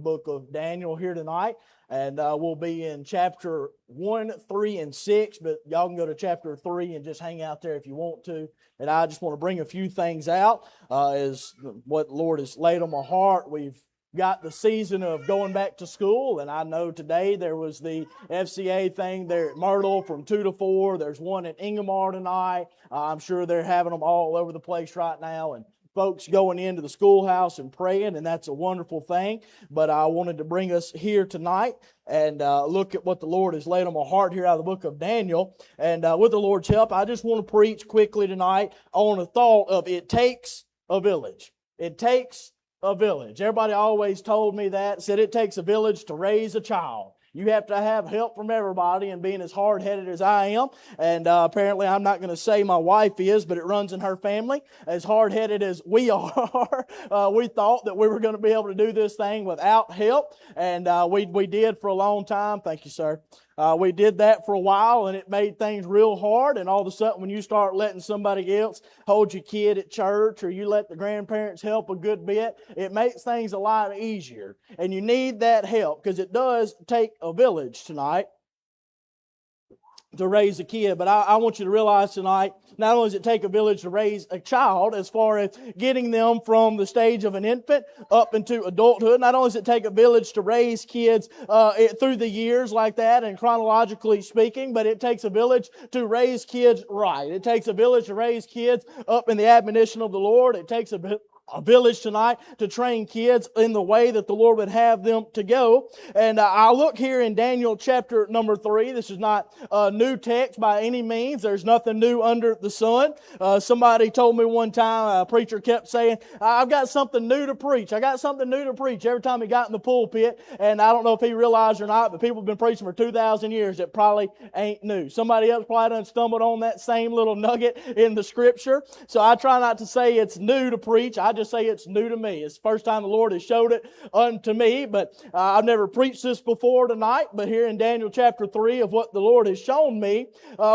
book of Daniel here tonight. And we'll be in chapter 1, 3, and 6. But y'all can go to chapter 3 and just hang out there if you want to. And I just want to bring a few things out as what the Lord has laid on my heart. We've got the season of going back to school, and I know today there was the FCA thing there at Myrtle from 2 to 4. There's one at Ingomar tonight. I'm sure they're having them all over the place right now, and folks going into the schoolhouse and praying, and that's a wonderful thing. But I wanted to bring us here tonight and look at what the Lord has laid on my heart here out of the book of Daniel. And with the Lord's help, I just want to preach quickly tonight on a thought of it takes a village. It takes a village. Everybody always told me that, said it takes a village to raise a child. You have to have help from everybody, and being as hard-headed as I am, and apparently I'm not going to say my wife is, but it runs in her family, as hard-headed as we are, we thought that we were going to be able to do this thing without help, and we did for a long time. Thank you, sir. We did that for a while, and it made things real hard, and all of a sudden when you start letting somebody else hold your kid at church, or you let the grandparents help a good bit, it makes things a lot easier. And you need that help, because it does take a village tonight to raise a kid. But I want you to realize tonight, not only does it take a village to raise a child, as far as getting them from the stage of an infant up into adulthood, not only does it take a village to raise kids through the years like that, and chronologically speaking, but it takes a village to raise kids right. It takes a village to raise kids up in the admonition of the Lord. It takes a village tonight to train kids in the way that the Lord would have them to go. And I look here in Daniel chapter number 3. This is not a new text by any means. There's nothing new under the sun. Somebody told me one time, a preacher kept saying, I've got something new to preach. I got something new to preach every time he got in the pulpit. And I don't know if he realized or not, but people have been preaching for 2,000 years. It probably ain't new. Somebody else probably done stumbled on that same little nugget in the Scripture. So I try not to say it's new to preach. I just say it's new to me. It's the first time the Lord has showed it unto me, but I've never preached this before tonight, but here in Daniel chapter 3 of what the Lord has shown me,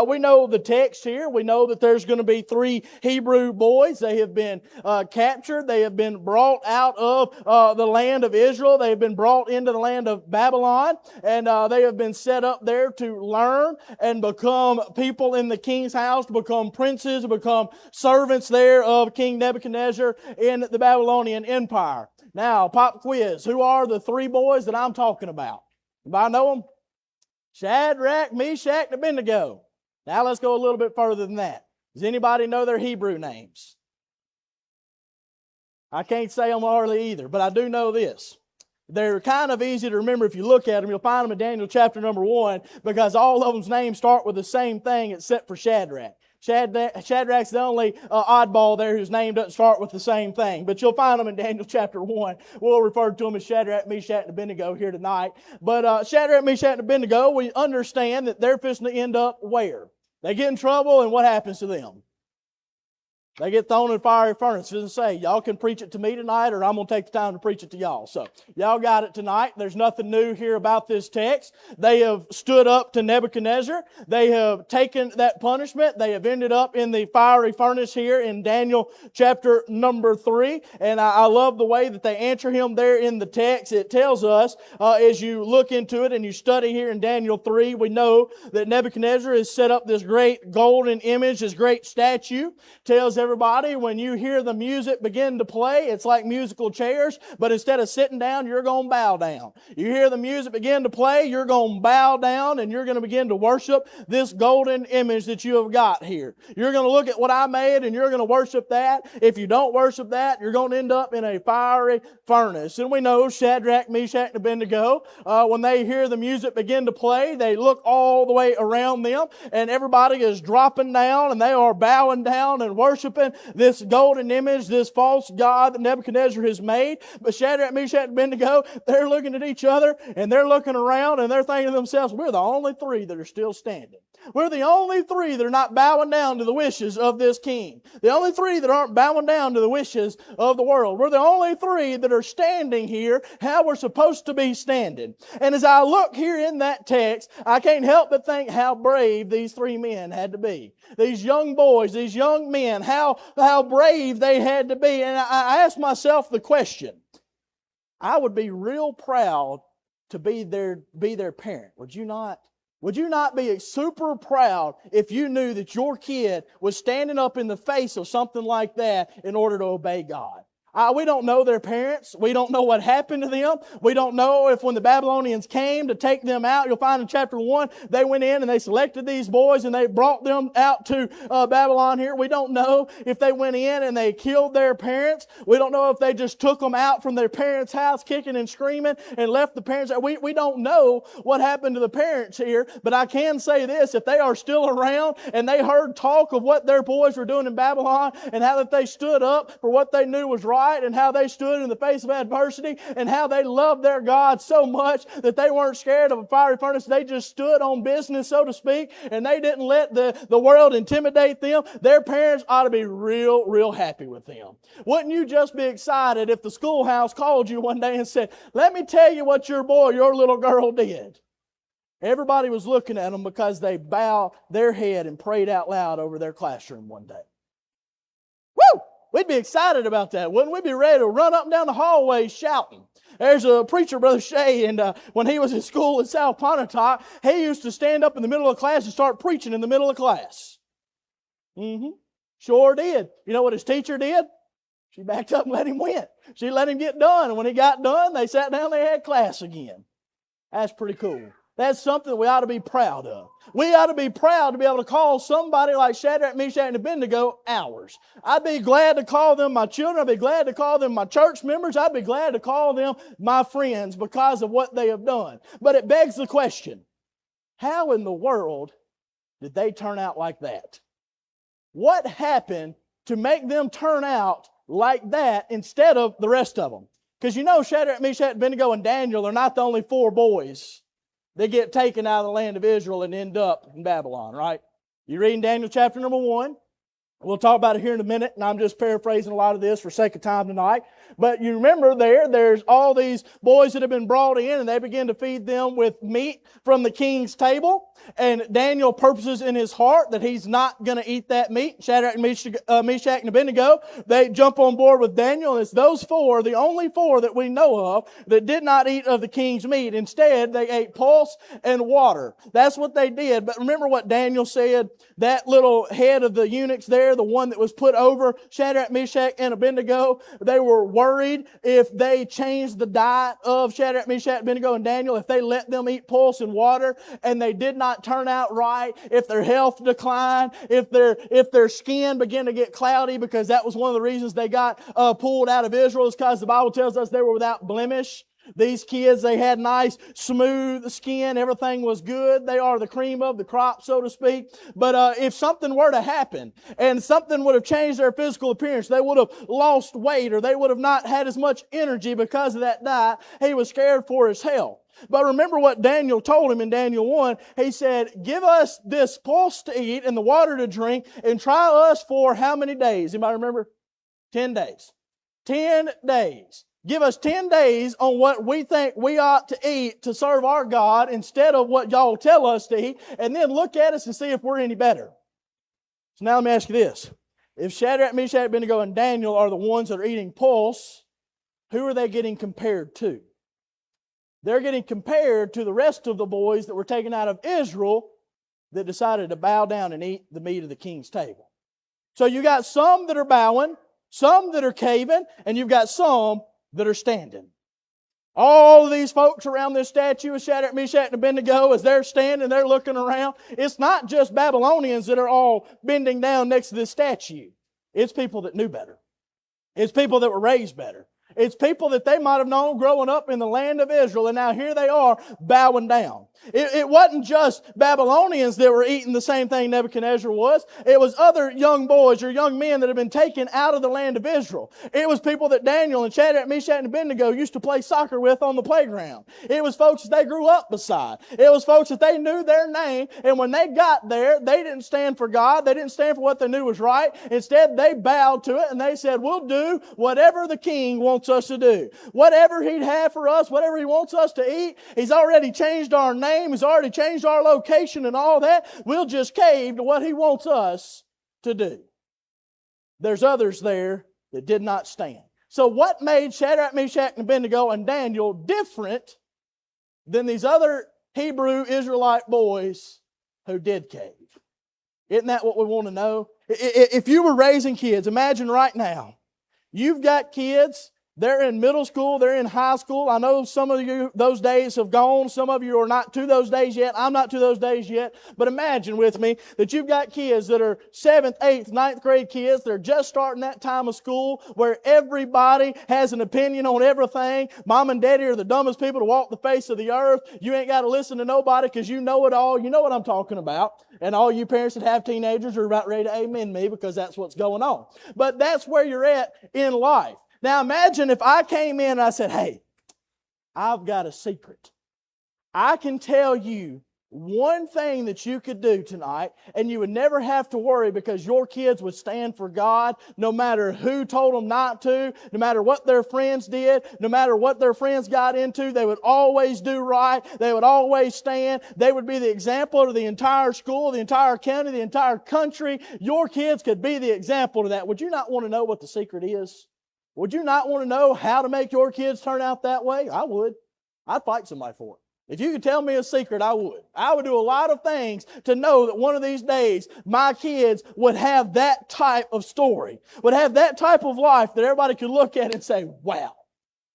we know the text here. We know that there's going to be 3 Hebrew boys. They have been captured. They have been brought out of the land of Israel. They have been brought into the land of Babylon, and they have been set up there to learn and become people in the king's house, to become princes, to become servants there of King Nebuchadnezzar in the Babylonian Empire. Now, pop quiz. Who are the 3 boys that I'm talking about? Anybody know them? Shadrach, Meshach, and Abednego. Now let's go a little bit further than that. Does anybody know their Hebrew names? I can't say them hardly either, but I do know this. They're kind of easy to remember if you look at them. You'll find them in Daniel chapter number 1, because all of them's names start with the same thing except for Shadrach. Shadrach's the only oddball there whose name doesn't start with the same thing. But you'll find them in Daniel chapter 1. We'll refer to them as Shadrach, Meshach, and Abednego here tonight. But Shadrach, Meshach, and Abednego, we understand that they're fixing to end up where? They get in trouble, and what happens to them? They get thrown in a fiery furnace. It doesn't say, y'all can preach it to me tonight, or I'm going to take the time to preach it to y'all. So, y'all got it tonight. There's nothing new here about this text. They have stood up to Nebuchadnezzar. They have taken that punishment. They have ended up in the fiery furnace here in Daniel chapter number 3. And I love the way that they answer him there in the text. It tells us, as you look into it and you study here in Daniel 3, we know that Nebuchadnezzar has set up this great golden image, this great statue. Tells everybody, when you hear the music begin to play, it's like musical chairs, but instead of sitting down, you're going to bow down. You hear the music begin to play, you're going to bow down, and you're going to begin to worship this golden image that you have got here. You're going to look at what I made, and you're going to worship that. If you don't worship that, you're going to end up in a fiery furnace. And we know Shadrach, Meshach, and Abednego, when they hear the music begin to play, they look all the way around them, and everybody is dropping down, and they are bowing down and worshiping this golden image, this false god that Nebuchadnezzar has made. But Shadrach, Meshach, and Abednego, they're looking at each other, and they're looking around, and they're thinking to themselves, we're the only 3 that are still standing. We're the only 3 that are not bowing down to the wishes of this king. The only 3 that aren't bowing down to the wishes of the world. We're the only 3 that are standing here how we're supposed to be standing. And as I look here in that text, I can't help but think how brave these 3 men had to be. These young boys, these young men, how brave they had to be. And I asked myself the question, I would be real proud to be their parent. Would you not? Would you not be super proud if you knew that your kid was standing up in the face of something like that in order to obey God? We don't know their parents. We don't know what happened to them. We don't know if when the Babylonians came to take them out, you'll find in chapter 1, they went in and they selected these boys and they brought them out to Babylon here. We don't know if they went in and they killed their parents. We don't know if they just took them out from their parents' house kicking and screaming and left the parents. We don't know what happened to the parents here, but I can say this, if they are still around and they heard talk of what their boys were doing in Babylon and how that they stood up for what they knew was right, and how they stood in the face of adversity and how they loved their God so much that they weren't scared of a fiery furnace. They just stood on business, so to speak, and they didn't let the world intimidate them. Their parents ought to be real happy with them. Wouldn't you just be excited if the schoolhouse called you one day and said, "Let me tell you what your boy, your little girl did"? Everybody was looking at them because they bowed their head and prayed out loud over their classroom one day. Woo! We'd be excited about that. Wouldn't we be ready to run up and down the hallway shouting? There's a preacher, Brother Shea, and when he was in school in South Pontotoc, he used to stand up in the middle of class and start preaching in the middle of class. Sure did. You know what his teacher did? She backed up and let him win. She let him get done. And when he got done, they sat down, they had class again. That's pretty cool. That's something we ought to be proud of. We ought to be proud to be able to call somebody like Shadrach, Meshach, and Abednego ours. I'd be glad to call them my children. I'd be glad to call them my church members. I'd be glad to call them my friends because of what they have done. But it begs the question, how in the world did they turn out like that? What happened to make them turn out like that instead of the rest of them? Because you know Shadrach, Meshach, Abednego, and Daniel are not the only 4 boys. They get taken out of the land of Israel and end up in Babylon, right? You read in Daniel chapter number 1. We'll talk about it here in a minute, and I'm just paraphrasing a lot of this for sake of time tonight. But you remember there's all these boys that have been brought in, and they begin to feed them with meat from the king's table. And Daniel purposes in his heart that he's not going to eat that meat. Shadrach, Meshach, and Abednego, they jump on board with Daniel, and it's those 4, the only 4 that we know of, that did not eat of the king's meat. Instead, they ate pulse and water. That's what they did. But remember what Daniel said? That little head of the eunuchs there, the one that was put over Shadrach, Meshach, and Abednego, they were worried if they changed the diet of Shadrach, Meshach, Abednego, and Daniel, if they let them eat pulse and water, and they did not turn out right, if their health declined, if their skin began to get cloudy, because that was one of the reasons they got pulled out of Israel, is because the Bible tells us they were without blemish. These kids, they had nice, smooth skin. Everything was good. They are the cream of the crop, so to speak. But if something were to happen and something would have changed their physical appearance, they would have lost weight or they would have not had as much energy because of that diet. He was scared for his health. But remember what Daniel told him in Daniel 1. He said, "Give us this pulse to eat and the water to drink and try us for how many days?" Anybody remember? 10 days. 10 days. Give us 10 days on what we think we ought to eat to serve our God instead of what y'all tell us to eat, and then look at us and see if we're any better. So now let me ask you this. If Shadrach, Meshach, Abednego, and Daniel are the ones that are eating pulse, who are they getting compared to? They're getting compared to the rest of the boys that were taken out of Israel that decided to bow down and eat the meat of the king's table. So you got some that are bowing, some that are caving, and you've got some that are standing. All of these folks around this statue of Shadrach, Meshach, and Abednego, as they're standing, they're looking around. It's not just Babylonians that are all bending down next to this statue. It's people that knew better. It's people that were raised better. It's people that they might have known growing up in the land of Israel, and now here they are bowing down. It wasn't just Babylonians that were eating the same thing Nebuchadnezzar was. It was other young boys or young men that had been taken out of the land of Israel. It was people that Daniel and Shadrach, Meshach, and Abednego used to play soccer with on the playground. It was folks that they grew up beside. It was folks that they knew their name, and when they got there, they didn't stand for God. They didn't stand for what they knew was right. Instead, they bowed to it, and they said, "We'll do whatever the king wants us to do. Whatever he'd have for us, whatever he wants us to eat, he's already changed our name. He's already changed our location and all that. We'll just cave to what he wants us to do." There's others there that did not stand. So what made Shadrach, Meshach, and Abednego and Daniel different than these other Hebrew Israelite boys who did cave? Isn't that what we want to know? If you were raising kids, imagine right now, you've got kids, they're in middle school, they're in high school. I know some of you, those days have gone. Some of you are not to those days yet. I'm not to those days yet. But imagine with me that you've got kids that are 7th, 8th, 9th grade kids. They're just starting that time of school where everybody has an opinion on everything. Mom and daddy are the dumbest people to walk the face of the earth. You ain't got to listen to nobody because you know it all. You know what I'm talking about. And all you parents that have teenagers are about ready to amen me because that's what's going on. But that's where you're at in life. Now imagine if I came in and I said, hey, I've got a secret. I can tell you one thing that you could do tonight and you would never have to worry because your kids would stand for God no matter who told them not to, no matter what their friends did, no matter what their friends got into, they would always do right. They would always stand. They would be the example to the entire school, the entire county, the entire country. Your kids could be the example to that. Would you not want to know what the secret is? Would you not want to know how to make your kids turn out that way? I would. I'd fight somebody for it. If you could tell me a secret, I would. I would do a lot of things to know that one of these days my kids would have that type of story, would have that type of life that everybody could look at and say, wow.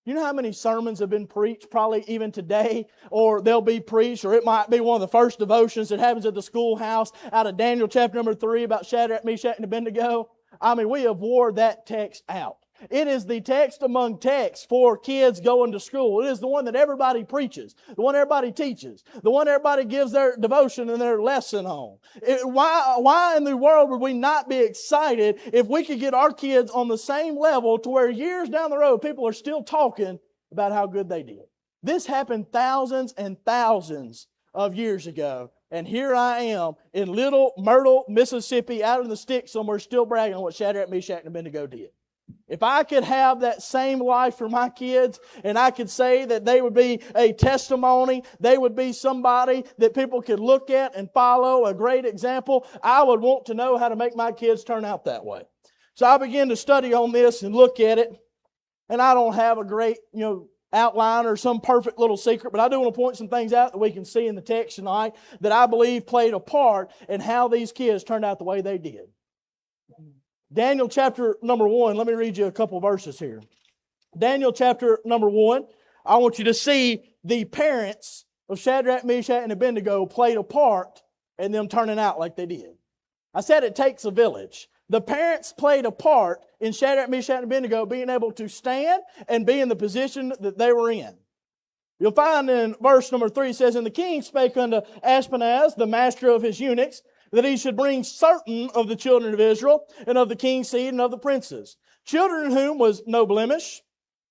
You know how many sermons have been preached probably even today, or they'll be preached, or it might be one of the first devotions that happens at the schoolhouse out of Daniel chapter number 3 about Shadrach, Meshach, and Abednego. I mean, we have wore that text out. It is the text among texts for kids going to school. It is the one that everybody preaches, the one everybody teaches, the one everybody gives their devotion and their lesson on. Why in the world would we not be excited if we could get our kids on the same level to where years down the road people are still talking about how good they did? This happened thousands and thousands of years ago. And here I am in Little Myrtle, Mississippi, out in the sticks somewhere, still bragging on what Shadrach, Meshach, and Abednego did. If I could have that same life for my kids and I could say that they would be a testimony, they would be somebody that people could look at and follow, a great example, I would want to know how to make my kids turn out that way. So I began to study on this and look at it. And I don't have a great, outline or some perfect little secret, but I do want to point some things out that we can see in the text tonight that I believe played a part in how these kids turned out the way they did. Daniel chapter number 1, let me read you a couple verses here. Daniel chapter number 1, I want you to see the parents of Shadrach, Meshach, and Abednego played a part in them turning out like they did. I said it takes a village. The parents played a part in Shadrach, Meshach, and Abednego being able to stand and be in the position that they were in. You'll find in verse number 3, it says, and the king spake unto Ashpenaz, the master of his eunuchs, that he should bring certain of the children of Israel, and of the king's seed, and of the princes, children in whom was no blemish,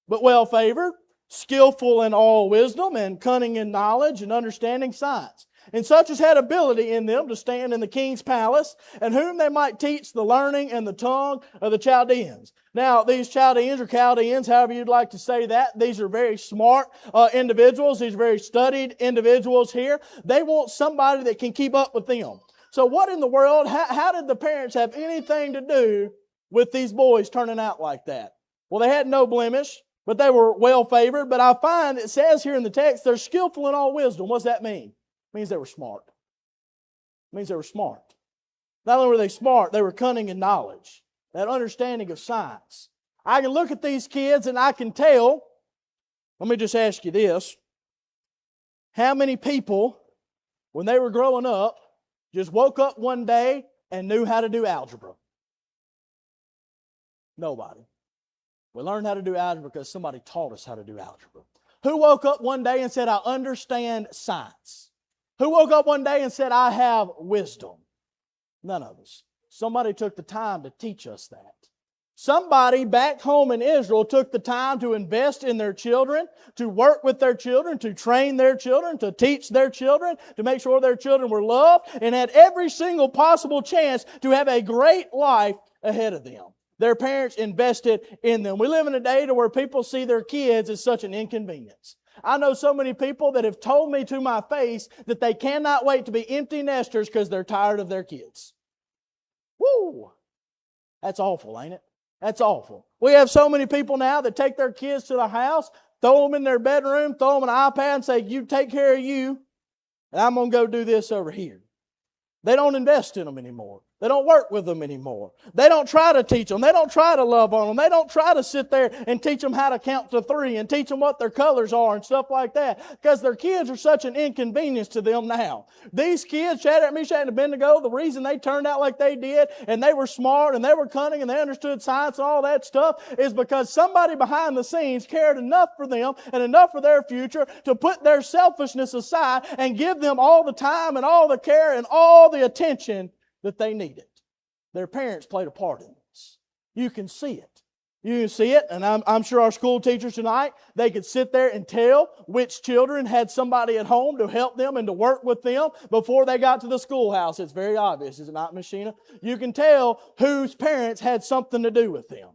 but well favored, skillful in all wisdom, and cunning in knowledge, and understanding science, and such as had ability in them to stand in the king's palace, and whom they might teach the learning and the tongue of the Chaldeans. Now, these Chaldeans or Chaldeans, however you'd like to say that, these are very smart individuals. These are very studied individuals here. They want somebody that can keep up with them. So what in the world, how did the parents have anything to do with these boys turning out like that? Well, they had no blemish, but they were well favored. But I find it says here in the text, they're skillful in all wisdom. What does that mean? It means they were smart. It means they were smart. Not only were they smart, they were cunning in knowledge, that understanding of science. I can look at these kids and I can tell, let me just ask you this, how many people, when they were growing up, just woke up one day and knew how to do algebra? Nobody. We learned how to do algebra because somebody taught us how to do algebra. Who woke up one day and said, I understand science? Who woke up one day and said, I have wisdom? None of us. Somebody took the time to teach us that. Somebody back home in Israel took the time to invest in their children, to work with their children, to train their children, to teach their children, to make sure their children were loved, and had every single possible chance to have a great life ahead of them. Their parents invested in them. We live in a day to where people see their kids as such an inconvenience. I know so many people that have told me to my face that they cannot wait to be empty nesters because they're tired of their kids. Woo! That's awful, ain't it? That's awful. We have so many people now that take their kids to the house, throw them in their bedroom, throw them an iPad and say, you take care of you, and I'm going to go do this over here. They don't invest in them anymore. They don't work with them anymore. They don't try to teach them. They don't try to love on them. They don't try to sit there and teach them how to count to 3 and teach them what their colors are and stuff like that, because their kids are such an inconvenience to them now. These kids, Shadrach, Meshach, and Abednego, the reason they turned out like they did and they were smart and they were cunning and they understood science and all that stuff is because somebody behind the scenes cared enough for them and enough for their future to put their selfishness aside and give them all the time and all the care and all the attention that they needed. Their parents played a part in this. You can see it. You can see it, and I'm sure our school teachers tonight, they could sit there and tell which children had somebody at home to help them and to work with them before they got to the schoolhouse. It's very obvious, is it not, Miss Sheena? You can tell whose parents had something to do with them.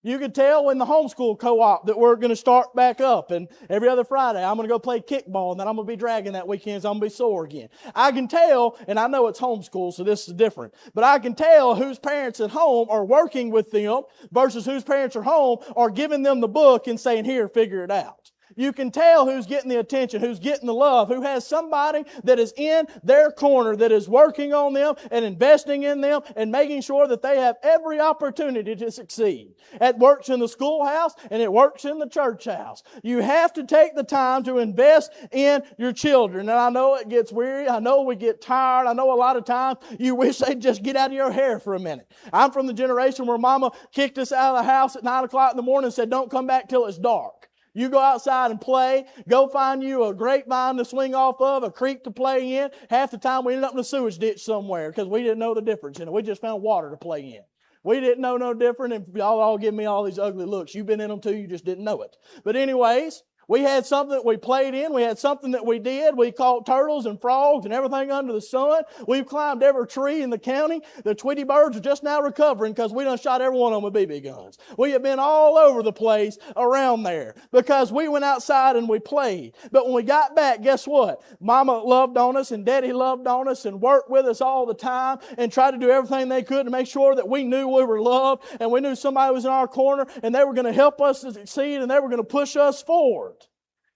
You could tell in the homeschool co-op that we're going to start back up, and every other Friday I'm going to go play kickball, and then I'm going to be dragging that weekend, so I'm going to be sore again. I can tell, and I know it's homeschool, so this is different, but I can tell whose parents at home are working with them versus whose parents are home are giving them the book and saying, here, figure it out. You can tell who's getting the attention, who's getting the love, who has somebody that is in their corner that is working on them and investing in them and making sure that they have every opportunity to succeed. It works in the schoolhouse and it works in the church house. You have to take the time to invest in your children. And I know it gets weary. I know we get tired. I know a lot of times you wish they'd just get out of your hair for a minute. I'm from the generation where Mama kicked us out of the house at 9 o'clock in the morning and said, don't come back till it's dark. You go outside and play. Go find you a grapevine to swing off of, a creek to play in. Half the time we ended up in a sewage ditch somewhere because we didn't know the difference. We just found water to play in. We didn't know no different, and y'all all give me all these ugly looks. You've been in them too, you just didn't know it. But anyways, we had something that we played in. We had something that we did. We caught turtles and frogs and everything under the sun. We've climbed every tree in the county. The Tweety birds are just now recovering because we done shot every one of them with BB guns. We have been all over the place around there because we went outside and we played. But when we got back, guess what? Mama loved on us and Daddy loved on us and worked with us all the time and tried to do everything they could to make sure that we knew we were loved and we knew somebody was in our corner and they were going to help us to succeed and they were going to push us forward.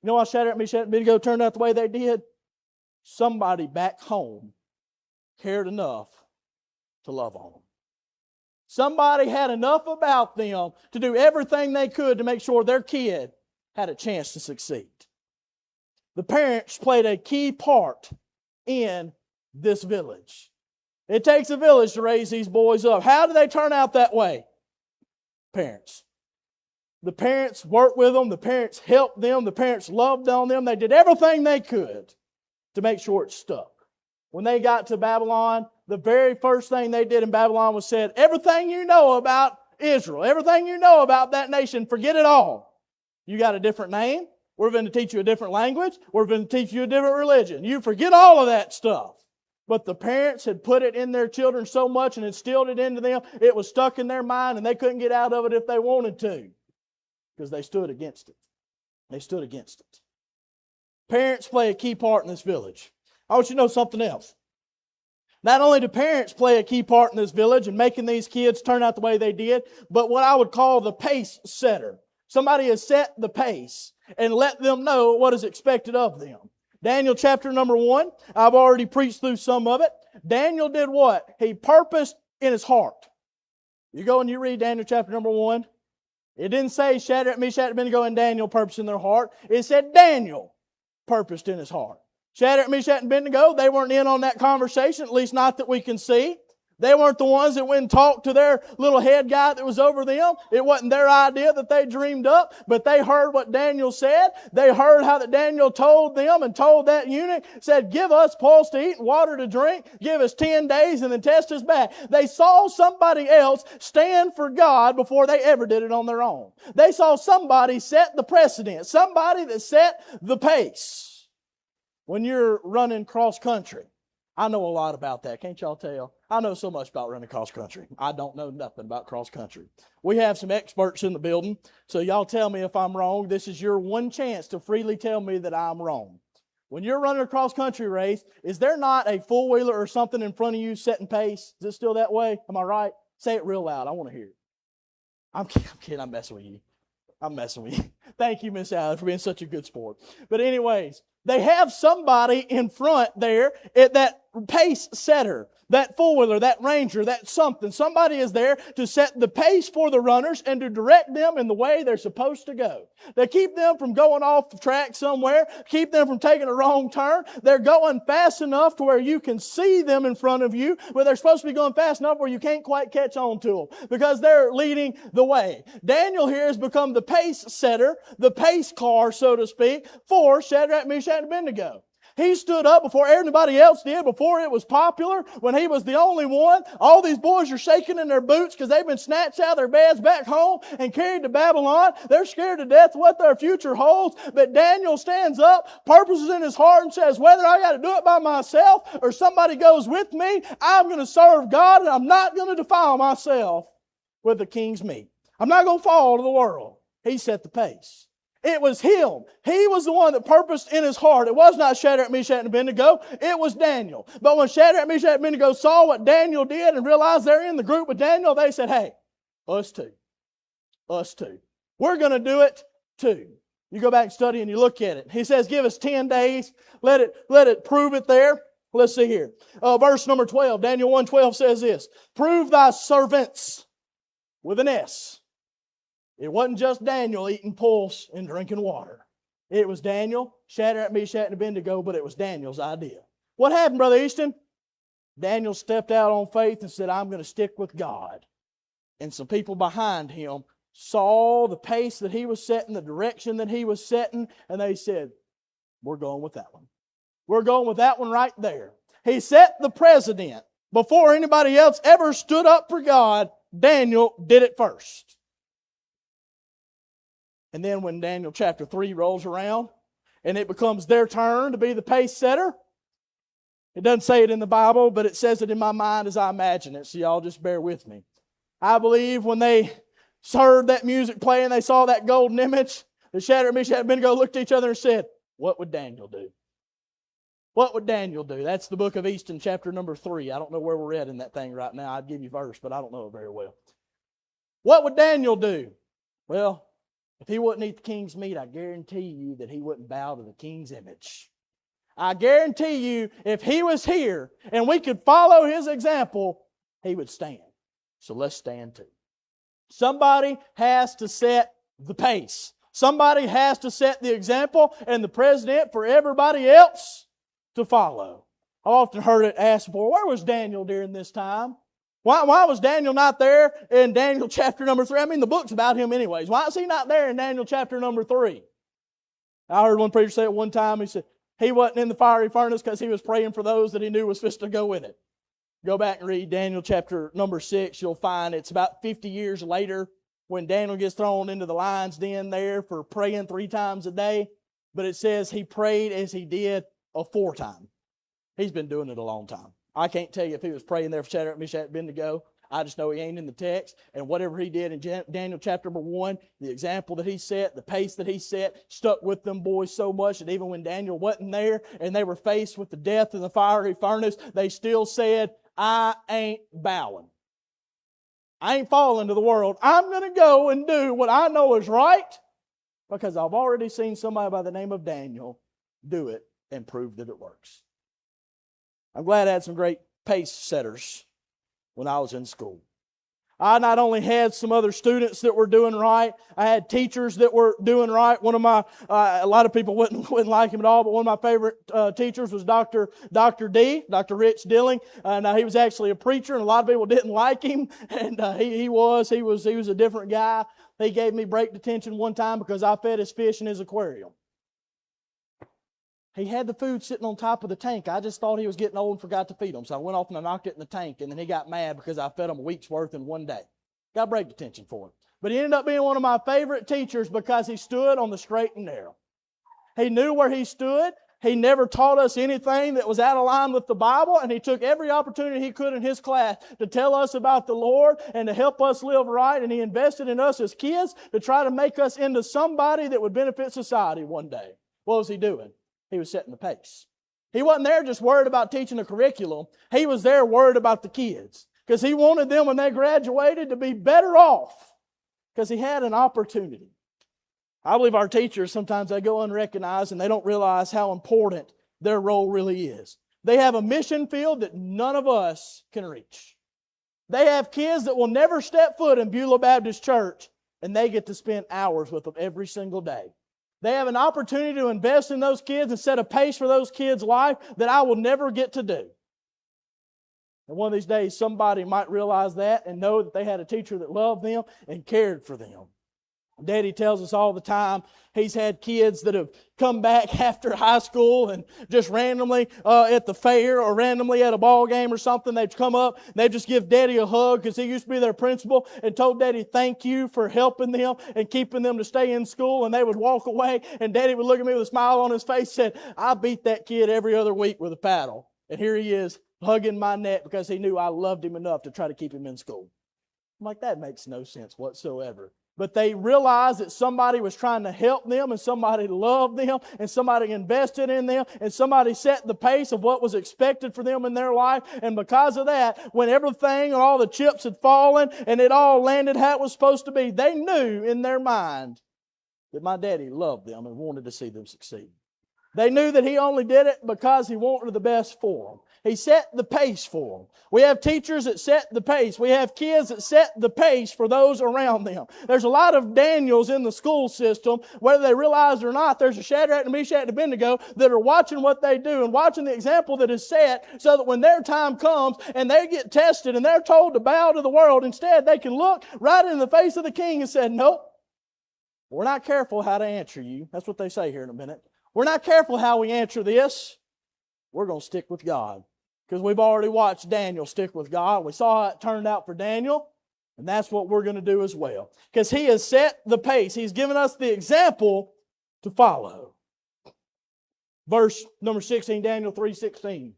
You know why Shadrach, Meshach, and Abednego turned out the way they did? Somebody back home cared enough to love on them. Somebody had enough about them to do everything they could to make sure their kid had a chance to succeed. The parents played a key part in this village. It takes a village to raise these boys up. How do they turn out that way? Parents. The parents worked with them. The parents helped them. The parents loved on them. They did everything they could to make sure it stuck. When they got to Babylon, the very first thing they did in Babylon was said, everything you know about Israel, everything you know about that nation, forget it all. You got a different name. We're going to teach you a different language. We're going to teach you a different religion. You forget all of that stuff. But the parents had put it in their children so much and instilled it into them, it was stuck in their mind and they couldn't get out of it if they wanted to. Because they stood against it. They stood against it. Parents play a key part in this village. I want you to know something else. Not only do parents play a key part in this village and making these kids turn out the way they did, but what I would call the pace setter. Somebody has set the pace and let them know what is expected of them. Daniel chapter number 1, I've already preached through some of it. Daniel did what? He purposed in his heart. You go and you read Daniel chapter number 1. It didn't say Shadrach, Meshach, Abednego, and Daniel purposed in their heart. It said Daniel purposed in his heart. Shadrach, Meshach, and Abednego, they weren't in on that conversation, at least not that we can see. They weren't the ones that went and talked to their little head guy that was over them. It wasn't their idea that they dreamed up, but they heard what Daniel said. They heard how that Daniel told them and told that eunuch, said, give us pulse to eat and water to drink, give us 10 days and then test us back. They saw somebody else stand for God before they ever did it on their own. They saw somebody set the precedent, somebody that set the pace. When you're running cross country, I know a lot about that. Can't y'all tell? I know so much about running cross country. I don't know nothing about cross country. We have some experts in the building, so y'all tell me if I'm wrong. This is your one chance to freely tell me that I'm wrong. When you're running a cross country race, is there not a four-wheeler or something in front of you setting pace? Is it still that way? Am I right? Say it real loud. I want to hear it. I'm kidding. I'm messing with you. I'm messing with you. Thank you, Miss Allen, for being such a good sport. But anyways, they have somebody in front there at that pace setter, that four-wheeler, that ranger, that something. Somebody is there to set the pace for the runners and to direct them in the way they're supposed to go. They keep them from going off the track somewhere, keep them from taking a wrong turn. They're going fast enough to where you can see them in front of you, but they're supposed to be going fast enough where you can't quite catch on to them because they're leading the way. Daniel here has become the pace setter, the pace car, so to speak, for Shadrach, Meshach, and Abednego. He stood up before everybody else did, before it was popular, when he was the only one. All these boys are shaking in their boots because they've been snatched out of their beds back home and carried to Babylon. They're scared to death what their future holds. But Daniel stands up, purposes in his heart, and says, whether I got to do it by myself or somebody goes with me, I'm going to serve God and I'm not going to defile myself with the king's meat. I'm not going to fall to the world. He set the pace. It was him. He was the one that purposed in his heart. It was not Shadrach, Meshach, and Abednego. It was Daniel. But when Shadrach, Meshach, and Abednego saw what Daniel did and realized they're in the group with Daniel, they said, hey, us too. Us too. We're going to do it too. You go back and study and you look at it. He says, give us 10 days. Let it prove it there. Let's see here. Verse number 12. Daniel 1:12 says this. Prove thy servants with an S. It wasn't just Daniel eating pulse and drinking water. It was Daniel, Shadrach, Meshach, and Abednego, but it was Daniel's idea. What happened, Brother Easton? Daniel stepped out on faith and said, I'm going to stick with God. And some people behind him saw the pace that he was setting, the direction that he was setting, and they said, we're going with that one. We're going with that one right there. He set the precedent. Before anybody else ever stood up for God, Daniel did it first. And then when Daniel chapter 3 rolls around and it becomes their turn to be the pace setter, it doesn't say it in the Bible, but it says it in my mind as I imagine it, so y'all just bear with me. I believe when they heard that music play and they saw that golden image, the Shadrach, Meshach, and Abednego looked at each other and said, what would Daniel do? What would Daniel do? That's the book of Easton, chapter number 3. I don't know where we're at in that thing right now. I'd give you verse, but I don't know it very well. What would Daniel do? Well, if he wouldn't eat the king's meat, I guarantee you that he wouldn't bow to the king's image. I guarantee you, if he was here and we could follow his example, he would stand. So let's stand too. Somebody has to set the pace. Somebody has to set the example and the precedent for everybody else to follow. I've often heard it asked before, where was Daniel during this time? Why was Daniel not there in Daniel chapter number 3? I mean, the book's about him anyways. Why is he not there in Daniel chapter number 3? I heard one preacher say it one time. He said he wasn't in the fiery furnace because he was praying for those that he knew was fit to go in it. Go back and read Daniel chapter number 6. You'll find it's about 50 years later when Daniel gets thrown into the lion's den there for praying 3 times a day. But it says he prayed as he did aforetime. He's been doing it a long time. I can't tell you if he was praying there for Shadrach, Meshach, and Abednego. I just know he ain't in the text. And whatever he did in Daniel chapter number 1, the example that he set, the pace that he set, stuck with them boys so much that even when Daniel wasn't there and they were faced with the death in the fiery furnace, they still said, I ain't bowing. I ain't falling to the world. I'm going to go and do what I know is right because I've already seen somebody by the name of Daniel do it and prove that it works. I'm glad I had some great pace setters when I was in school. I not only had some other students that were doing right, I had teachers that were doing right. One of my, a lot of people wouldn't like him at all, but one of my favorite teachers was Dr. D, Dr. Rich Dilling. And he was actually a preacher, and a lot of people didn't like him. And he was a different guy. He gave me break detention one time because I fed his fish in his aquarium. He had the food sitting on top of the tank. I just thought he was getting old and forgot to feed them. So I went off and I knocked it in the tank, and then he got mad because I fed him a week's worth in one day. Got break detention for it. But he ended up being one of my favorite teachers because he stood on the straight and narrow. He knew where he stood. He never taught us anything that was out of line with the Bible, and he took every opportunity he could in his class to tell us about the Lord and to help us live right, and he invested in us as kids to try to make us into somebody that would benefit society one day. What was he doing? He was setting the pace. He wasn't there just worried about teaching a curriculum. He was there worried about the kids because he wanted them when they graduated to be better off Because he had an opportunity. I believe our teachers, sometimes they go unrecognized and they don't realize how important their role really is. They have a mission field that none of us can reach. They have kids that will never step foot in Beulah Baptist Church, and they get to spend hours with them every single day. They have an opportunity to invest in those kids and set a pace for those kids' life that I will never get to do. And one of these days, somebody might realize that and know that they had a teacher that loved them and cared for them. Daddy tells us all the time he's had kids that have come back after high school and just randomly at the fair or randomly at a ball game or something, they've come up and they just give Daddy a hug because he used to be their principal and told Daddy thank you for helping them and keeping them to stay in school, and they would walk away and Daddy would look at me with a smile on his face and said, I beat that kid every other week with a paddle. And here he is hugging my neck because he knew I loved him enough to try to keep him in school. I'm like, that makes no sense whatsoever. But they realized that somebody was trying to help them and somebody loved them and somebody invested in them and somebody set the pace of what was expected for them in their life. And because of that, when everything and all the chips had fallen and it all landed how it was supposed to be, they knew in their mind that my daddy loved them and wanted to see them succeed. They knew that he only did it because he wanted the best for them. He set the pace for them. We have teachers that set the pace. We have kids that set the pace for those around them. There's a lot of Daniels in the school system, whether they realize it or not. There's a Shadrach and Meshach and Abednego that are watching what they do and watching the example that is set so that when their time comes and they get tested and they're told to bow to the world, instead they can look right in the face of the king and say, nope, we're not careful how to answer you. That's what they say here in a minute. We're not careful how we answer this. We're going to stick with God. Because we've already watched Daniel stick with God. We saw how it turned out for Daniel. And that's what we're going to do as well. Because he has set the pace. He's given us the example to follow. Verse number 16, Daniel 3:16.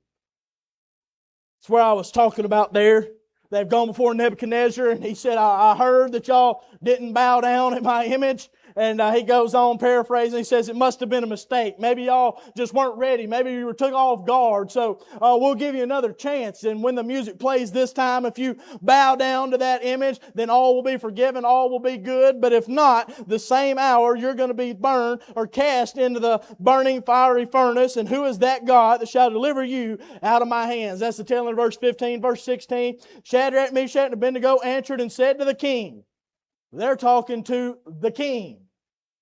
That's where I was talking about there. They've gone before Nebuchadnezzar and he said, I heard that y'all didn't bow down at my image. And he goes on paraphrasing. He says, it must have been a mistake. Maybe y'all just weren't ready. Maybe you were took off guard. So we'll give you another chance. And when the music plays this time, if you bow down to that image, then all will be forgiven. All will be good. But if not, the same hour you're going to be burned or cast into the burning fiery furnace. And who is that God that shall deliver you out of my hands? That's the tail end of verse 15. Verse 16, Shadrach, Meshach, and Abednego answered and said to the king. They're talking to the king.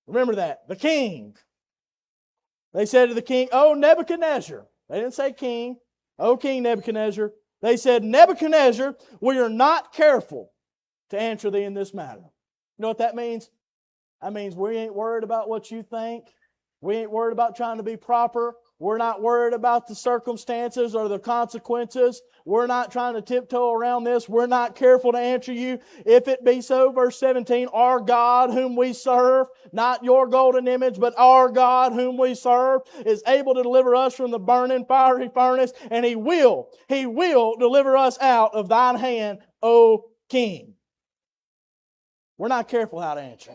Remember that, the king. They said to the king, "O Nebuchadnezzar." They didn't say king. "O King Nebuchadnezzar." They said, "Nebuchadnezzar, we are not careful to answer thee in this matter." You know what that means? That means we ain't worried about what you think. We ain't worried about trying to be proper. We're not worried about the circumstances or the consequences. We're not trying to tiptoe around this. We're not careful to answer you. If it be so, verse 17, our God whom we serve, not your golden image, but our God whom we serve, is able to deliver us from the burning fiery furnace, and He will deliver us out of thine hand, O King. We're not careful how to answer.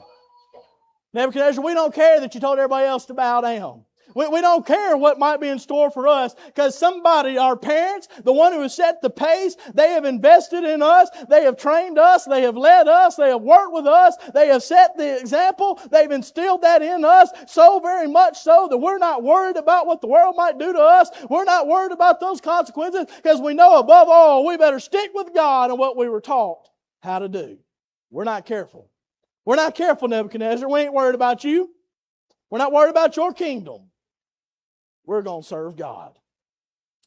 Nebuchadnezzar, we don't care that you told everybody else to bow down. We don't care what might be in store for us because somebody, our parents, the one who has set the pace, they have invested in us, they have trained us, they have led us, they have worked with us, they have set the example, they've instilled that in us so very much so that we're not worried about what the world might do to us. We're not worried about those consequences because we know above all we better stick with God and what we were taught how to do. We're not careful. We're not careful, Nebuchadnezzar. We ain't worried about you. We're not worried about your kingdom. We're going to serve God.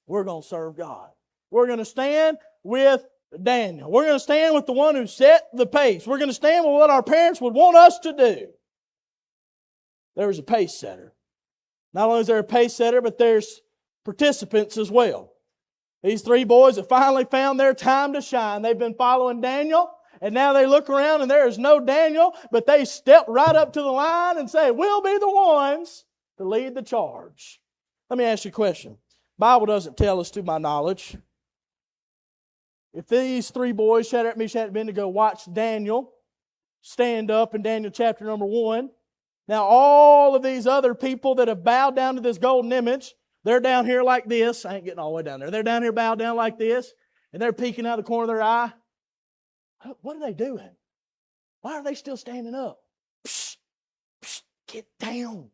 We're going to serve God. We're going to stand with Daniel. We're going to stand with the one who set the pace. We're going to stand with what our parents would want us to do. There's a pace setter. Not only is there a pace setter, but there's participants as well. These three boys have finally found their time to shine. They've been following Daniel, and now they look around and there is no Daniel, but they step right up to the line and say, we'll be the ones to lead the charge. Let me ask you a question. The Bible doesn't tell us, to my knowledge, if these three boys, Shadrach, Meshach, and Abednego, watched Daniel stand up in Daniel chapter number 1. Now all of these other people that have bowed down to this golden image, they're down here like this. I ain't getting all the way down there. They're down here bowed down like this, and they're peeking out the corner of their eye. What are they doing? Why are they still standing up? Psst, psst, get down.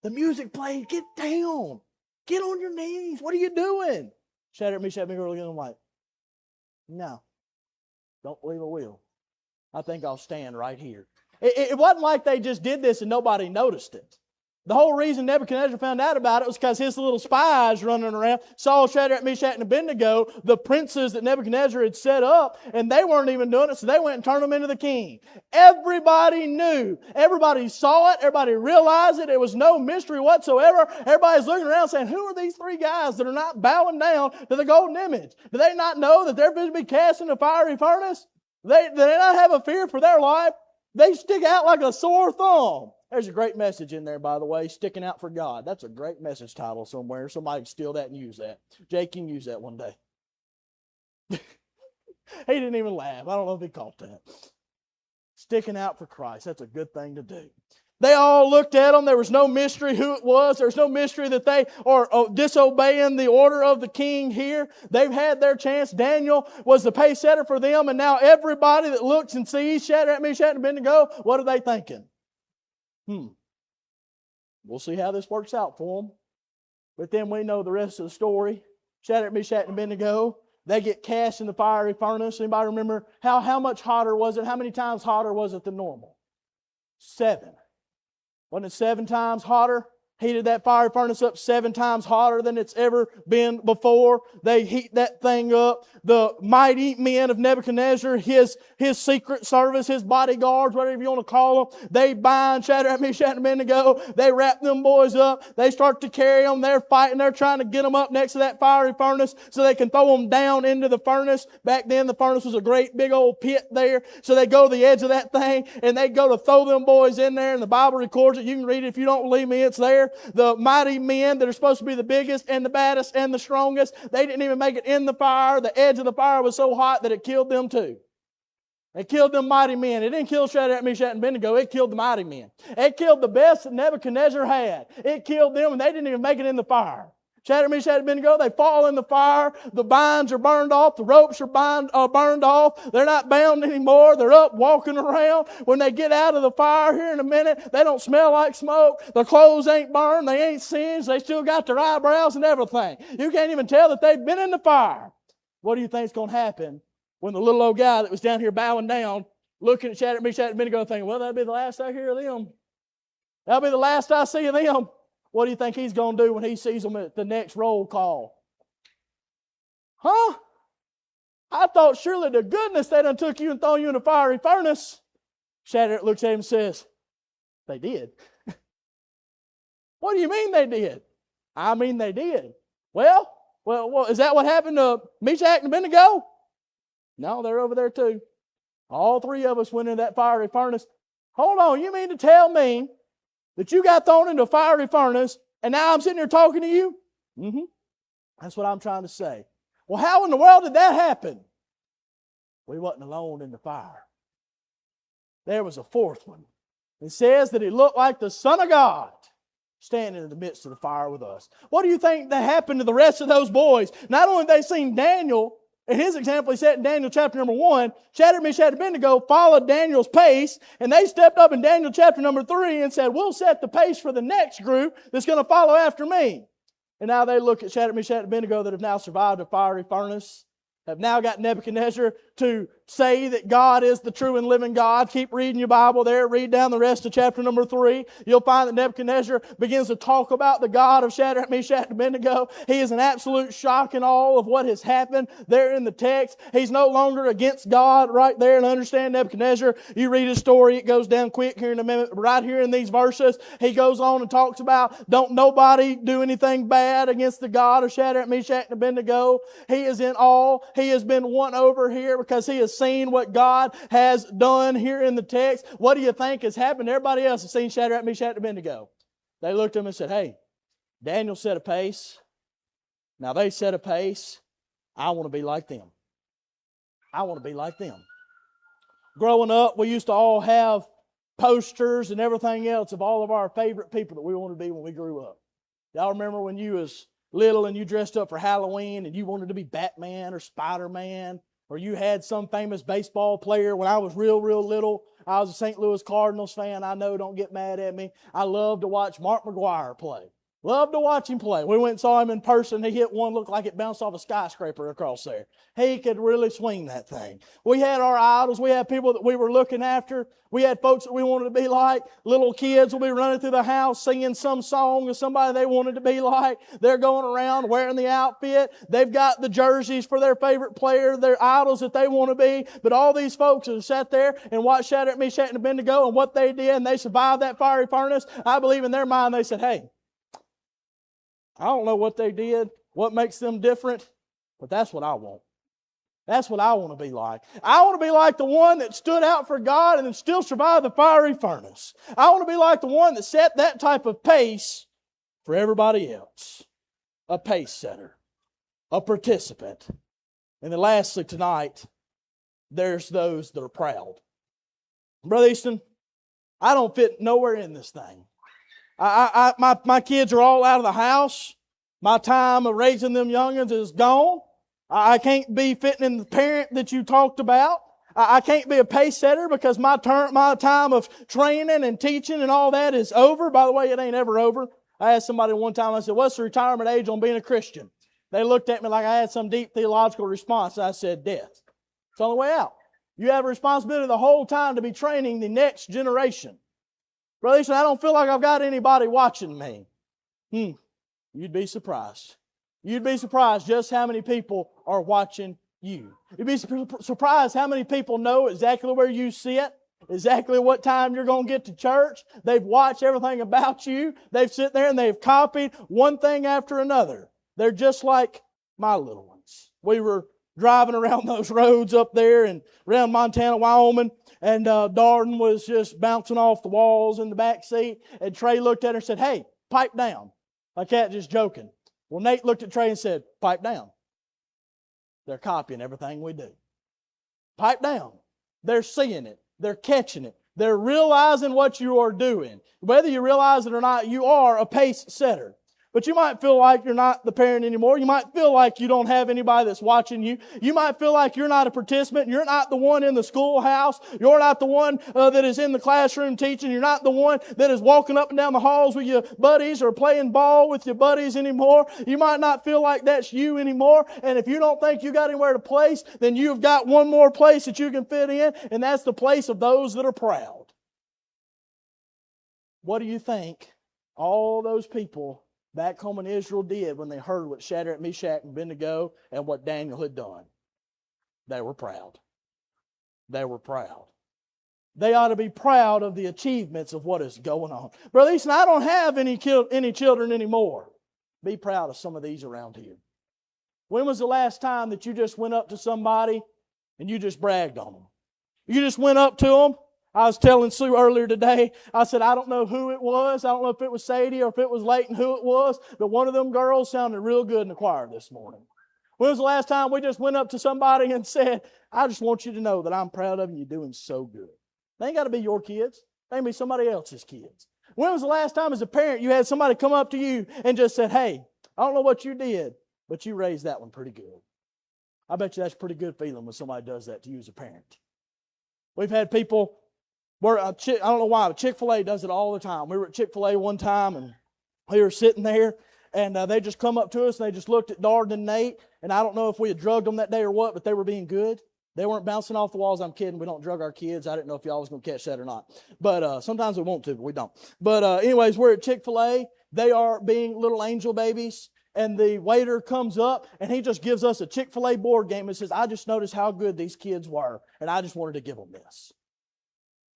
The music played. Get down. Get on your knees. What are you doing? Shadrach, Meshach, and Abednego looking at him like, no, don't believe I will. I think I'll stand right here. It wasn't like they just did this and nobody noticed it. The whole reason Nebuchadnezzar found out about it was because his little spies running around saw Shadrach, Meshach, and Abednego, the princes that Nebuchadnezzar had set up, and they weren't even doing it, so they went and turned them into the king. Everybody knew. Everybody saw it. Everybody realized it. It was no mystery whatsoever. Everybody's looking around saying, who are these three guys that are not bowing down to the golden image? Do they not know that they're going to be cast in a fiery furnace? Do they not have a fear for their life? They stick out like a sore thumb. There's a great message in there, by the way, sticking out for God. That's a great message title somewhere. Somebody can steal that and use that. Jake can use that one day. He didn't even laugh. I don't know if he caught that. Sticking out for Christ. That's a good thing to do. They all looked at them. There was no mystery who it was. There's no mystery that they are disobeying the order of the king here. They've had their chance. Daniel was the pace setter for them, and now everybody that looks and sees Shadrach, Meshach, and Abednego, what are they thinking? We'll see how this works out for them. But then we know the rest of the story. Shadrach, Meshach, and Abednego, they get cast in the fiery furnace. Anybody remember how much hotter was it? How many times hotter was it than normal? 7. Wasn't it 7 times hotter? Heated that fiery furnace up 7 times hotter than it's ever been before. They heat that thing up. The mighty men of Nebuchadnezzar, his secret service, his bodyguards, whatever you want to call them, they bind Shadrach, Meshach, and Abednego. They wrap them boys up. They start to carry them. They're fighting. They're trying to get them up next to that fiery furnace so they can throw them down into the furnace. Back then, the furnace was a great big old pit there. So they go to the edge of that thing and they go to throw them boys in there. And the Bible records it. You can read it if you don't believe me. It's there. The mighty men that are supposed to be the biggest and the baddest and the strongest, they didn't even make it in the fire. The edge of the fire was so hot that it killed them too. It killed them mighty men. It didn't kill Shadrach, Meshach, and Abednego. It killed the mighty men. It killed the best that Nebuchadnezzar had. It killed them and they didn't even make it in the fire. Shadrach, Meshach, and Abednego, they fall in the fire. The binds are burned off. The ropes are burned off. They're not bound anymore. They're up walking around. When they get out of the fire here in a minute, they don't smell like smoke. Their clothes ain't burned. They ain't singed. They still got their eyebrows and everything. You can't even tell that they've been in the fire. What do you think is going to happen when the little old guy that was down here bowing down, looking at Shadrach, Meshach, and Abednego thinking, well, that'll be the last I hear of them. That'll be the last I see of them. What do you think he's going to do when he sees them at the next roll call? Huh? I thought surely to goodness they done took you and thrown you in a fiery furnace. Shadrach looks at him and says, they did. What do you mean they did? I mean they did. Well, is that what happened to Meshach and Abednego? No, they're over there too. All 3 of us went into that fiery furnace. Hold on, you mean to tell me that you got thrown into a fiery furnace and now I'm sitting here talking to you? That's what I'm trying to say. Well, how in the world did that happen? We wasn't alone in the fire. There was a 4th one. It says that he looked like the Son of God standing in the midst of the fire with us. What do you think that happened to the rest of those boys? Not only have they seen Daniel, in his example, he said in Daniel chapter number 1, Shadrach, Meshach, and Abednego followed Daniel's pace, and they stepped up in Daniel chapter number 3 and said, we'll set the pace for the next group that's going to follow after me. And now they look at Shadrach, Meshach, and Abednego that have now survived a fiery furnace, have now got Nebuchadnezzar to say that God is the true and living God. Keep reading your Bible there. Read down the rest of chapter number 3. You'll find that Nebuchadnezzar begins to talk about the God of Shadrach, Meshach, and Abednego. He is in absolute shock and awe of what has happened there in the text. He's no longer against God right there. And understand Nebuchadnezzar, you read his story, it goes down quick here in a minute. Right here in these verses, he goes on and talks about don't nobody do anything bad against the God of Shadrach, Meshach, and Abednego. He is in awe. He has been won over here because he has seen what God has done here in the text. What do you think has happened? Everybody else has seen Shadrach, Meshach, and Abednego. They looked at him and said, hey, Daniel set a pace. Now they set a pace. I want to be like them. I want to be like them. Growing up, we used to all have posters and everything else of all of our favorite people that we wanted to be when we grew up. Y'all remember when you was little and you dressed up for Halloween and you wanted to be Batman or Spider-Man, or you had some famous baseball player when I was real little. I was a St. Louis Cardinals fan. I know, don't get mad at me. I love to watch Mark McGwire play. Love to watch him play. We went and saw him in person. He hit one, looked like it bounced off a skyscraper across there. He could really swing that thing. We had our idols. We had people that we were looking after. We had folks that we wanted to be like. Little kids will be running through the house singing some song of somebody they wanted to be like. They're going around wearing the outfit. They've got the jerseys for their favorite player, their idols that they want to be. But all these folks have sat there and watched Shadrach, Meshach, and Abednego and what they did, and they survived that fiery furnace. I believe in their mind they said, hey, I don't know what they did, what makes them different, but that's what I want. That's what I want to be like. I want to be like the one that stood out for God and then still survived the fiery furnace. I want to be like the one that set that type of pace for everybody else. A pace setter. A participant. And then lastly tonight, there's those that are proud. Brother Easton, I don't fit nowhere in this thing. My kids are all out of the house. My time of raising them youngins is gone. I can't be fitting in the parent that you talked about. I can't be a pace setter because my time of training and teaching and all that is over. By the way, it ain't ever over. I asked somebody one time, I said, what's the retirement age on being a Christian? They looked at me like I had some deep theological response. I said, death. It's the only way out. You have a responsibility the whole time to be training the next generation. Brother Easton, I don't feel like I've got anybody watching me. You'd be surprised. You'd be surprised just how many people are watching you. You'd be surprised how many people know exactly where you sit, exactly what time you're going to get to church. They've watched everything about you. They've sit there and they've copied one thing after another. They're just like my little ones. We were driving around those roads up there and around Montana, Wyoming, and Darden was just bouncing off the walls in the back seat. And Trey looked at her and said, hey, pipe down. My cat just joking. Well, Nate looked at Trey and said, pipe down. They're copying everything we do. Pipe down. They're seeing it. They're catching it. They're realizing what you are doing. Whether you realize it or not, you are a pace setter. But you might feel like you're not the parent anymore. You might feel like you don't have anybody that's watching you. You might feel like you're not a participant. You're not the one in the schoolhouse. You're not the one that is in the classroom teaching. You're not the one that is walking up and down the halls with your buddies or playing ball with your buddies anymore. You might not feel like that's you anymore. And if you don't think you got anywhere to place, then you've got one more place that you can fit in, and that's the place of those that are proud. What do you think all those people back home in Israel did when they heard what Shadrach, Meshach, and Abednego and what Daniel had done? They were proud. They were proud. They ought to be proud of the achievements of what is going on. Brother Easton, I don't have any children anymore. Be proud of some of these around here. When was the last time that you just went up to somebody and you just bragged on them? You just went up to them. I was telling Sue earlier today, I said, I don't know who it was. I don't know if it was Sadie or if it was Leighton, who it was, but one of them girls sounded real good in the choir this morning. When was the last time we just went up to somebody and said, I just want you to know that I'm proud of you. You're doing so good. They ain't got to be your kids. They can be somebody else's kids. When was the last time as a parent you had somebody come up to you and just said, hey, I don't know what you did, but you raised that one pretty good. I bet you that's a pretty good feeling when somebody does that to you as a parent. We've had people where I don't know why, but Chick-fil-A does it all the time. We were at Chick-fil-A one time, and we were sitting there, and they just come up to us, and they just looked at Darden and Nate, and I don't know if we had drugged them that day or what, but they were being good. They weren't bouncing off the walls. I'm kidding. We don't drug our kids. I didn't know if y'all was going to catch that or not. But sometimes we want to, but we don't. But anyways, we're at Chick-fil-A. They are being little angel babies. And the waiter comes up, and he just gives us a Chick-fil-A board game and says, I just noticed how good these kids were, and I just wanted to give them this.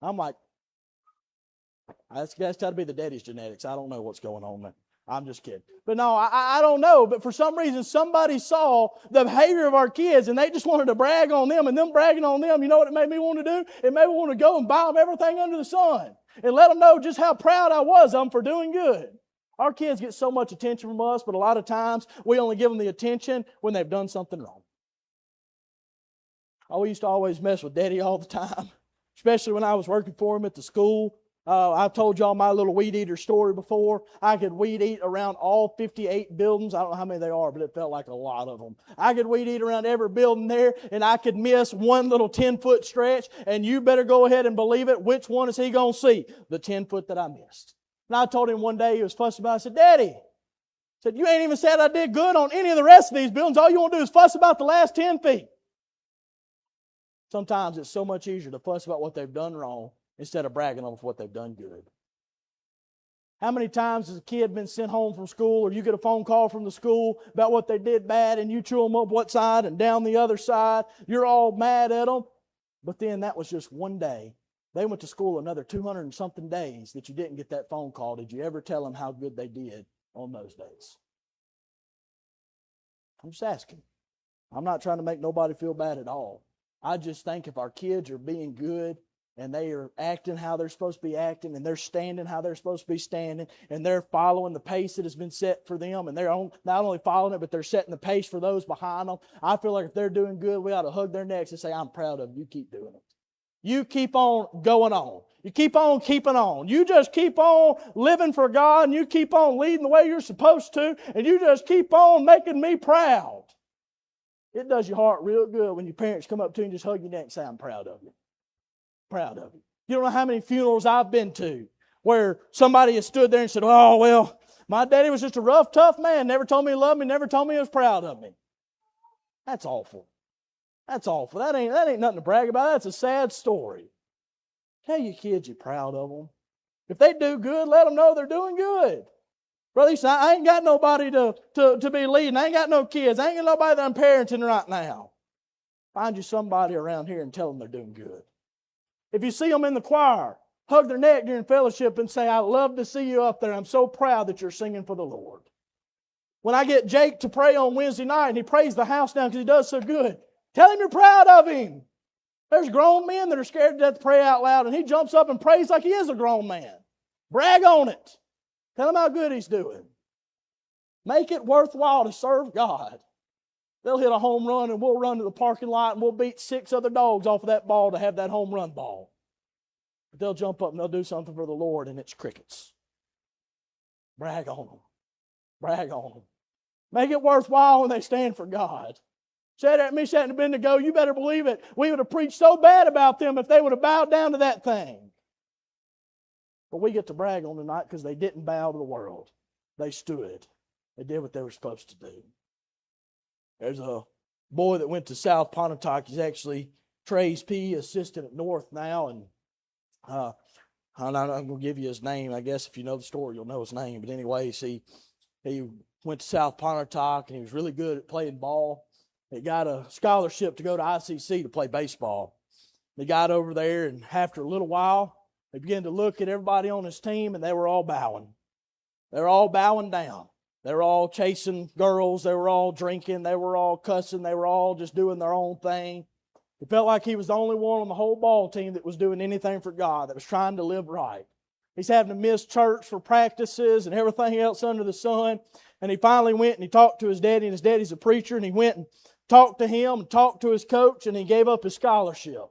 I'm like, that's got to be the daddy's genetics. I don't know what's going on there. I'm just kidding. But no, I don't know. But for some reason, somebody saw the behavior of our kids, and they just wanted to brag on them, and them bragging on them, you know what it made me want to do? It made me want to go and buy them everything under the sun and let them know just how proud I was of them for doing good. Our kids get so much attention from us, but a lot of times we only give them the attention when they've done something wrong. We used to always mess with Daddy all the time. Especially when I was working for him at the school. I've told y'all my little weed eater story before. I could weed eat around all 58 buildings. I don't know how many they are, but it felt like a lot of them. I could weed eat around every building there, and I could miss one little 10-foot stretch, and you better go ahead and believe it. Which one is he going to see? The 10-foot that I missed. And I told him one day, he was fussing about it. I said, Daddy, you ain't even said I did good on any of the rest of these buildings. All you want to do is fuss about the last 10 feet. Sometimes it's so much easier to fuss about what they've done wrong instead of bragging on what they've done good. How many times has a kid been sent home from school, or you get a phone call from the school about what they did bad, and you chew them up one side and down the other side? You're all mad at them. But then that was just one day. They went to school another 200 and something days that you didn't get that phone call. Did you ever tell them how good they did on those days? I'm just asking. I'm not trying to make nobody feel bad at all. I just think if our kids are being good, and they are acting how they're supposed to be acting, and they're standing how they're supposed to be standing, and they're following the pace that has been set for them, and they're not only following it, but they're setting the pace for those behind them. I feel like if they're doing good, we ought to hug their necks and say, I'm proud of you. You keep doing it. You keep on going on. You keep on keeping on. You just keep on living for God, and you keep on leading the way you're supposed to, and you just keep on making me proud. It does your heart real good when your parents come up to you and just hug your neck and say, I'm proud of you. Proud of you. You don't know how many funerals I've been to where somebody has stood there and said, oh, well, my daddy was just a rough, tough man. Never told me he loved me. Never told me he was proud of me. That's awful. That's awful. That ain't nothing to brag about. That's a sad story. Tell your kids you're proud of them. If they do good, let them know they're doing good. Brother, I ain't got nobody to be leading. I ain't got no kids. I ain't got nobody that I'm parenting right now. Find you somebody around here and tell them they're doing good. If you see them in the choir, hug their neck during fellowship and say, I love to see you up there. I'm so proud that you're singing for the Lord. When I get Jake to pray on Wednesday night and he prays the house down because he does so good, tell him you're proud of him. There's grown men that are scared to death to pray out loud, and he jumps up and prays like he is a grown man. Brag on it. Tell him how good he's doing. Make it worthwhile to serve God. They'll hit a home run and we'll run to the parking lot and we'll beat 6 other dogs off of that ball to have that home run ball. But they'll jump up and they'll do something for the Lord and it's crickets. Brag on them. Brag on them. Make it worthwhile when they stand for God. Shadrach, Meshach, and Abednego, you better believe it. We would have preached so bad about them if they would have bowed down to that thing. But we get to brag on them tonight because they didn't bow to the world. They stood. They did what they were supposed to do. There's a boy that went to South Pontotoc. He's actually Trey's PE assistant at North now. And I'm not going to give you his name. I guess if you know the story, you'll know his name. But anyways, he went to South Pontotoc, and he was really good at playing ball. He got a scholarship to go to ICC to play baseball. They got over there, and after a little while, they began to look at everybody on his team, and they were all bowing. They were all bowing down. They were all chasing girls. They were all drinking. They were all cussing. They were all just doing their own thing. It felt like he was the only one on the whole ball team that was doing anything for God, that was trying to live right. He's having to miss church for practices and everything else under the sun. And he finally went and he talked to his daddy, and his daddy's a preacher, and he went and talked to him and talked to his coach, and he gave up his scholarship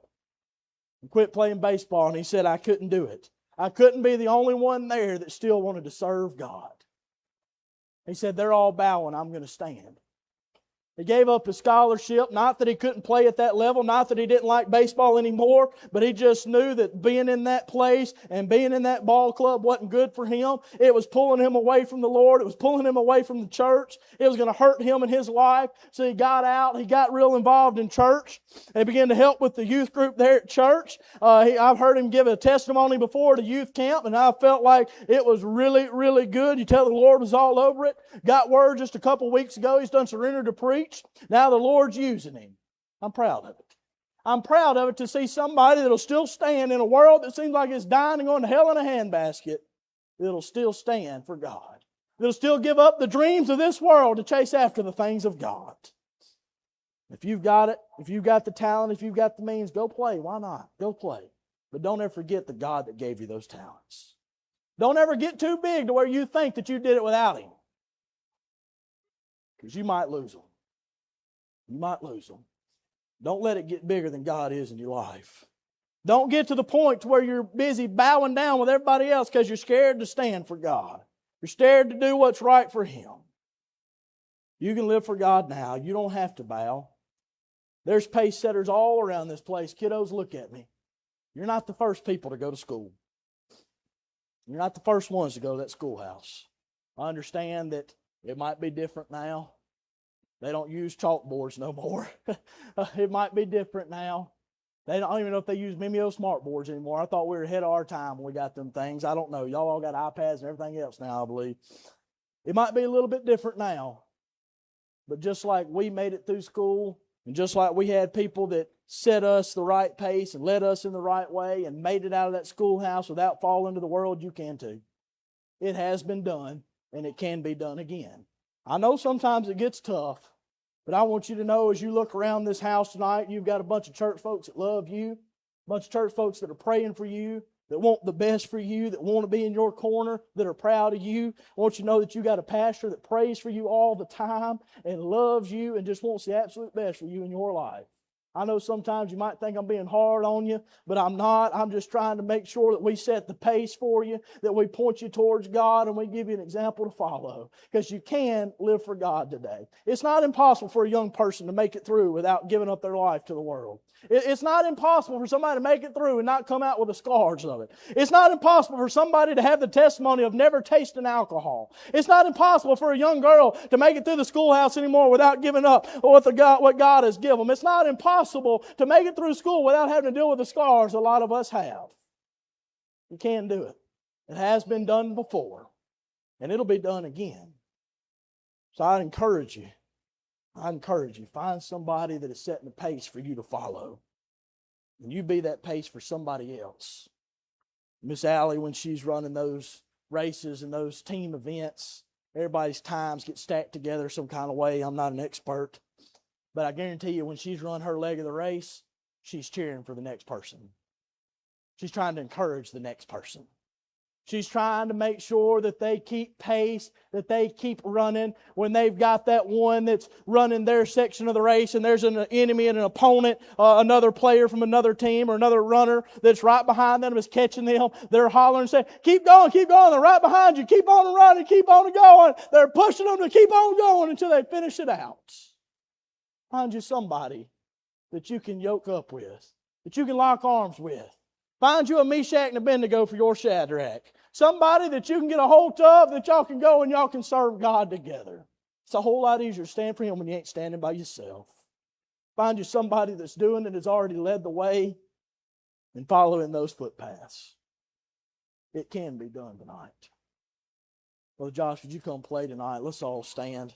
and quit playing baseball. And he said, I couldn't do it. I couldn't be the only one there that still wanted to serve God. He said, they're all bowing, I'm going to stand. He gave up his scholarship, not that he couldn't play at that level, not that he didn't like baseball anymore, but he just knew that being in that place and being in that ball club wasn't good for him. It was pulling him away from the Lord. It was pulling him away from the church. It was going to hurt him in his life. So he got out. He got real involved in church. He began to help with the youth group there at church. I've heard him give a testimony before at a youth camp, and I felt like it was really, really good. You tell the Lord was all over it. Got word just a couple weeks ago he's done surrender to preach. Now the Lord's using him. I'm proud of it. I'm proud of it to see somebody that'll still stand in a world that seems like it's dying and going to hell in a handbasket. It'll still stand for God. It'll still give up the dreams of this world to chase after the things of God. If you've got it, if you've got the talent, if you've got the means, go play. Why not? Go play. But don't ever forget the God that gave you those talents. Don't ever get too big to where you think that you did it without Him. Because you might lose them. You might lose them. Don't let it get bigger than God is in your life. Don't get to the point to where you're busy bowing down with everybody else because you're scared to stand for God. You're scared to do what's right for Him. You can live for God now. You don't have to bow. There's pace setters all around this place. Kiddos, look at me. You're not the first people to go to school. You're not the first ones to go to that schoolhouse. I understand that it might be different now. They don't use chalkboards no more. It might be different now. I don't even know if they use Mimeo smart boards anymore. I thought we were ahead of our time when we got them things. I don't know. Y'all all got iPads and everything else now, I believe. It might be a little bit different now. But just like we made it through school, and just like we had people that set us the right pace and led us in the right way and made it out of that schoolhouse without falling to the world, you can too. It has been done, and it can be done again. I know sometimes it gets tough, but I want you to know as you look around this house tonight, you've got a bunch of church folks that love you, a bunch of church folks that are praying for you, that want the best for you, that want to be in your corner, that are proud of you. I want you to know that you got a pastor that prays for you all the time and loves you and just wants the absolute best for you in your life. I know sometimes you might think I'm being hard on you, but I'm not. I'm just trying to make sure that we set the pace for you, that we point you towards God, and we give you an example to follow. Because you can live for God today. It's not impossible for a young person to make it through without giving up their life to the world. It's not impossible for somebody to make it through and not come out with the scars of it. It's not impossible for somebody to have the testimony of never tasting alcohol. It's not impossible for a young girl to make it through the schoolhouse anymore without giving up what God has given them. It's not impossible to make it through school without having to deal with the scars a lot of us have. You can do it. It has been done before, and it'll be done again. So I encourage you, find somebody that is setting the pace for you to follow. And you be that pace for somebody else. Miss Allie, when she's running those races and those team events, everybody's times get stacked together some kind of way. I'm not an expert. But I guarantee you when she's run her leg of the race, she's cheering for the next person. She's trying to encourage the next person. She's trying to make sure that they keep pace, that they keep running. When they've got that one that's running their section of the race and there's an enemy and an opponent, another player from another team or another runner that's right behind them is catching them, they're hollering and saying, keep going, they're right behind you, keep on running, keep on going. They're pushing them to keep on going until they finish it out. Find you somebody that you can yoke up with, that you can lock arms with. Find you a Meshach and Abednego for your Shadrach. Somebody that you can get a hold of, that y'all can go and y'all can serve God together. It's a whole lot easier to stand for Him when you ain't standing by yourself. Find you somebody that's doing it, has already led the way, and follow in those footpaths. It can be done tonight. Brother Josh, would you come play tonight? Let's all stand.